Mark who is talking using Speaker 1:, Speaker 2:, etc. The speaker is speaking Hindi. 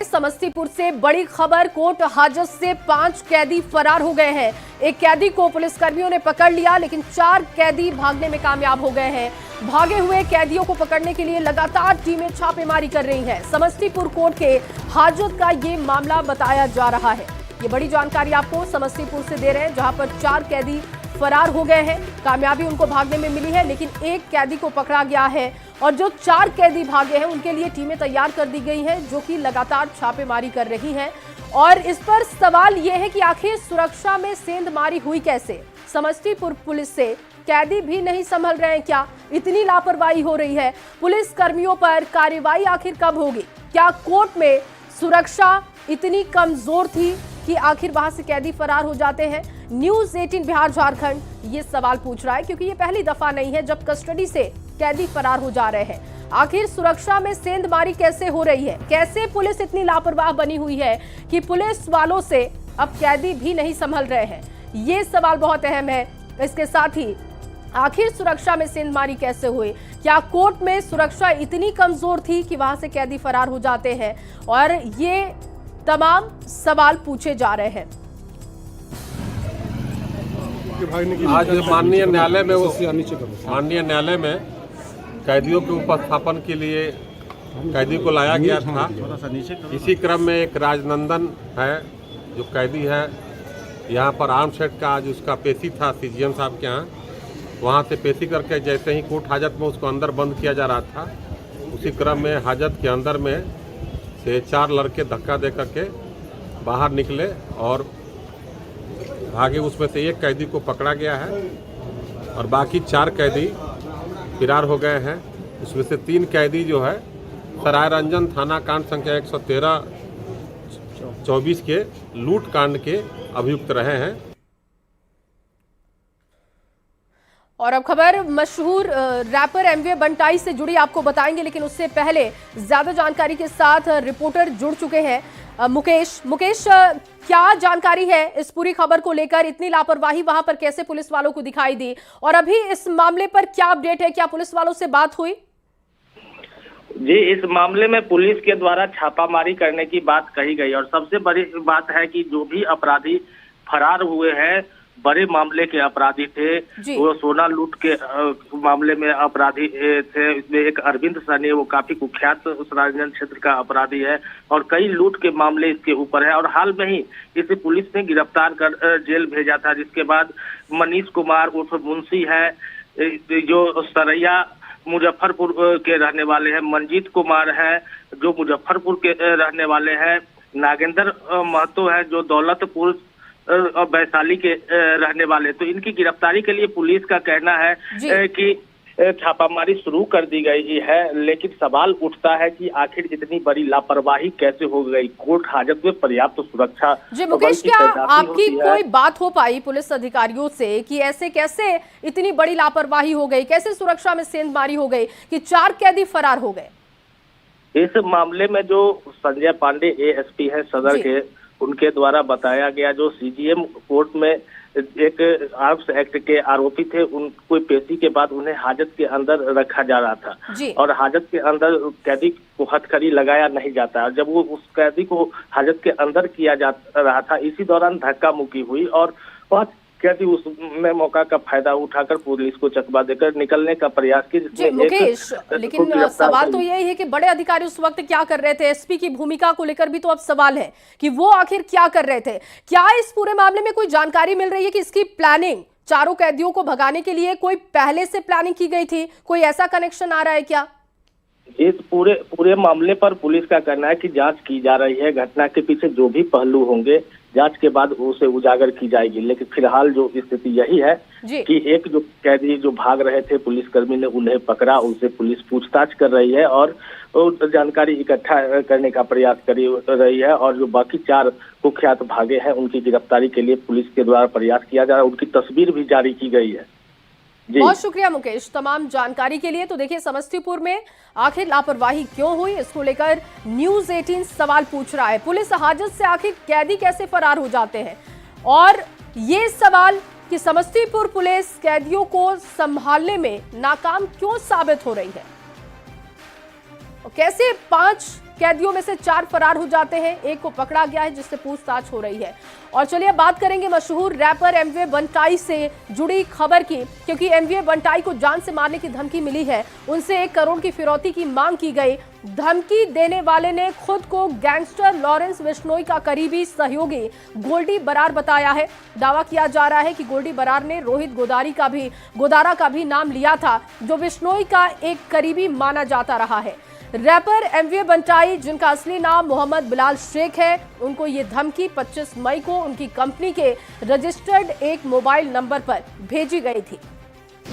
Speaker 1: समस्तीपुर से बड़ी खबर, कोर्ट हाजत से 5 कैदी फरार हो गए हैं। एक कैदी को पुलिसकर्मियों ने पकड़ लिया, लेकिन 4 कैदी भागने में कामयाब हो गए हैं। भागे हुए कैदियों को पकड़ने के लिए लगातार टीमें छापेमारी कर रही हैं। समस्तीपुर कोर्ट के हाजत का ये मामला बताया जा रहा है। ये बड़ी जानकारी आपको समस्तीपुर से दे रहे हैं, जहां पर 4 कैदी फरार हो गए हैं। कामयाबी उनको भागने में मिली है, लेकिन एक कैदी को पकड़ा गया है और जो 4 कैदी भागे हैं उनके लिए टीमें तैयार कर दी गई हैं, जो कि लगातार छापेमारी कर रही हैं। और इस पर सवाल यह है कि आखिर सुरक्षा में सेंधमारी हुई कैसे? समस्तीपुर पुलिस से कैदी भी नहीं संभल रहे हैं क्या? इतनी लापरवाही हो रही है। पुलिस कर्मियों पर कार्रवाई आखिर कब होगी? क्या कोर्ट में सुरक्षा इतनी कमजोर थी कि आखिर वहां से कैदी फरार हो जाते हैं? न्यूज़ 18 बिहार झारखंड ये सवाल पूछ रहा है, क्योंकि ये पहली दफा नहीं है जब कस्टडी से कैदी फरार हो जा रहे हैं। आखिर सुरक्षा में सेंधमारी कैसे हो रही है? कैसे पुलिस इतनी लापरवाह बनी हुई है कि पुलिस वालों से अब कैदी भी नहीं संभल रहे हैं? ये सवाल बहुत अहम है। इसके साथ ही आखिर सुरक्षा में सेंधमारी कैसे हुई? क्या कोर्ट में सुरक्षा इतनी कमजोर थी कि वहां से कैदी फरार हो जाते हैं? और ये तमाम सवाल पूछे जा रहे हैं।
Speaker 2: आज माननीय न्यायालय में कैदियों के उपस्थापन के लिए कैदी को लाया गया था। इसी क्रम में एक राजनंदन है जो कैदी है, यहाँ पर आर्मसेट का आज उसका पेशी था सीजीएम साहब के यहाँ। वहाँ से पेशी करके जैसे ही कोर्ट हाजत में उसको अंदर बंद किया जा रहा था, उसी क्रम में हाजत के अंदर में से 4 लड़के धक्का दे करके बाहर निकले और भागे। उसमें से एक कैदी को पकड़ा गया है और बाकी 4 कैदी फरार हो गए हैं। उसमें से 3 कैदी जो है सरायरंजन थाना कांड संख्या 113/24 के लूट कांड के अभियुक्त रहे हैं।
Speaker 1: और अब खबर मशहूर रैपर एमवे बंटाई से जुड़ी आपको बताएंगे, लेकिन उससे पहले ज्यादा जानकारी के साथ रिपोर्टर जुड़ चुके हैं। मुकेश, क्या जानकारी है इस पूरी खबर को लेकर? इतनी लापरवाही वहां पर कैसे पुलिस वालों को दिखाई दी, और अभी इस मामले पर क्या अपडेट है? क्या पुलिस वालों से बात हुई?
Speaker 3: जी, इस मामले में पुलिस के द्वारा छापामारी करने की बात कही गई और सबसे बड़ी बात है कि जो भी अपराधी फरार हुए हैं, बड़े मामले के अपराधी थे। वो सोना लूट के मामले में अपराधी थे। इसमें एक अरविंद सनी, वो काफी कुख्यात उस राजनंदन क्षेत्र का अपराधी है और कई लूट के मामले इसके ऊपर है। और हाल में ही इसे पुलिस ने गिरफ्तार कर जेल भेजा था, जिसके बाद मनीष कुमार उर्फ मुंशी है, जो सरैया मुजफ्फरपुर के रहने वाले हैं, मंजीत कुमार है जो मुजफ्फरपुर के रहने वाले हैं, नागेंद्र महतो है जो दौलतपुर और वैशाली के रहने वाले। तो इनकी गिरफ्तारी के लिए पुलिस का कहना है कि छापामारी शुरू कर दी गई है, लेकिन सवाल उठता है कि आखिर इतनी बड़ी लापरवाही कैसे हो गई? कोर्ट हाजत में पर्याप्त सुरक्षा।
Speaker 1: जी मुकेश, क्या आपकी कोई बात हो पाई पुलिस अधिकारियों से कि ऐसे कैसे इतनी बड़ी लापरवाही हो गई? कैसे सुरक्षा में सेंधमारी हो गई कि 4 कैदी फरार हो गए?
Speaker 3: इस मामले में जो संजय पांडे एएसपी है सदर के, उनके द्वारा बताया गया, जो सीजीएम कोर्ट में एक आर्म्स एक्ट के आरोपी थे, उनको पेशी के बाद उन्हें हाजत के अंदर रखा जा रहा था और हाजत के अंदर कैदी को हथकड़ी लगाया नहीं जाता। और जब वो उस कैदी को हाजत के अंदर किया जा रहा था, इसी दौरान धक्का मुक्की हुई और बहुत कैदी उसमें मौका का फायदा उठाकर पुलिस को चकमा देकर निकलने का प्रयास किया।
Speaker 1: मुकेश, लेकिन सवाल तो यही है कि बड़े अधिकारी उस वक्त क्या कर रहे थे? एसपी की भूमिका को लेकर भी तो अब सवाल है कि वो आखिर क्या कर रहे थे। क्या इस पूरे मामले में कोई जानकारी मिल रही है कि इसकी प्लानिंग 4 कैदियों को भगाने के लिए कोई पहले से प्लानिंग की गई थी? कोई ऐसा कनेक्शन आ रहा है क्या?
Speaker 3: इस पूरे मामले पर पुलिस का कहना है कि जांच की जा रही है। घटना के पीछे जो भी पहलू होंगे जांच के बाद उसे उजागर की जाएगी, लेकिन फिलहाल जो स्थिति यही है कि एक जो कैदी जो भाग रहे थे, पुलिसकर्मी ने उन्हें पकड़ा, उनसे पुलिस पूछताछ कर रही है और जानकारी इकट्ठा करने का प्रयास कर रही है। और जो बाकी 4 कुख्यात भागे हैं, उनकी गिरफ्तारी के लिए पुलिस के द्वारा प्रयास किया जा रहा है। उनकी तस्वीर भी जारी की गई है।
Speaker 1: बहुत शुक्रिया मुकेश तमाम जानकारी के लिए। तो देखिए, समस्तीपुर में आखिर लापरवाही क्यों हुई, इसको लेकर न्यूज़ 18 सवाल पूछ रहा है। पुलिस हाजत से आखिर कैदी कैसे फरार हो जाते हैं, और ये सवाल कि समस्तीपुर पुलिस कैदियों को संभालने में नाकाम क्यों साबित हो रही है, और कैसे 5 कैदियों में से 4 फरार हो जाते हैं, एक को पकड़ा गया है जिससे पूछताछ हो रही है। और चलिए बात करेंगे मशहूर रैपर एमवे बंटाई से जुड़ी खबर की, क्योंकि एमवे बंटाई को जान से मारने की धमकी मिली है। उनसे 1 करोड़ की फिरौती की मांग की गई। धमकी देने वाले ने खुद को गैंगस्टर लॉरेंस बिश्नोई का करीबी सहयोगी गोल्डी बरार बताया है। दावा किया जा रहा है कि गोल्डी बरार ने रोहित गोदारा का भी नाम लिया था, जो बिश्नोई का एक करीबी माना जाता रहा है। रैपर एमवे बंटाई, जिनका असली नाम मोहम्मद बिलाल शेख है, उनको ये धमकी 25 मई को उनकी कंपनी के रजिस्टर्ड एक मोबाइल नंबर पर भेजी गई थी।